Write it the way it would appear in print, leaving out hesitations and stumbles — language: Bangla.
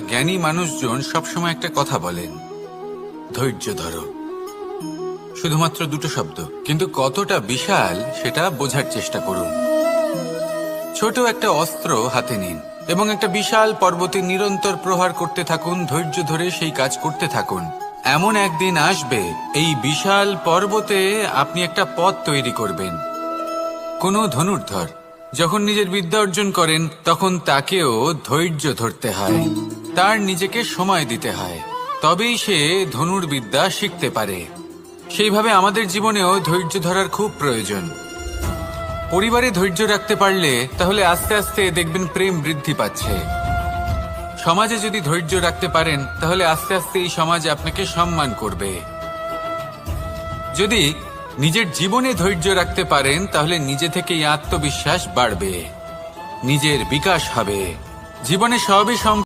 জ্ঞানী মানুষজন সবসময় একটা কথা বলেন, ধৈর্য ধরো। শুধুমাত্র দুটো শব্দ, কিন্তু কতটা বিশাল সেটা বোঝার চেষ্টা করুন। ছোট একটা অস্ত্র হাতে নিন এবং একটা বিশাল পর্বতে নিরন্তর প্রহার করতে থাকুন, ধৈর্য ধরে সেই কাজ করতে থাকুন। এমন একদিন আসবে এই বিশাল পর্বতে আপনি একটা পথ তৈরি করবেন। কোনো ধনুর্ধর যখন নিজের বিদ্যা অর্জন করেন তখন তাকেও ধৈর্য ধরতে হয়, তার নিজেকে সময় দিতে হয়, তবেই সে ধনুর্বিদ্যা শিখতে পারে। সেইভাবে আমাদের জীবনেও ধৈর্য ধরার খুব প্রয়োজন। পরিবারে ধৈর্য রাখতে পারলে তাহলে আস্তে আস্তে দেখবেন প্রেম বৃদ্ধি পাচ্ছে। সমাজে যদি ধৈর্য রাখতে পারেন তাহলে আস্তে আস্তে এই সমাজ আপনাকে সম্মান করবে। যদি নিজের জীবনে ধৈর্য রাখতে পারেন তাহলে নিজে থেকেই আত্মবিশ্বাস বাড়বে, নিজের বিকাশ হবে, জীবনে সবই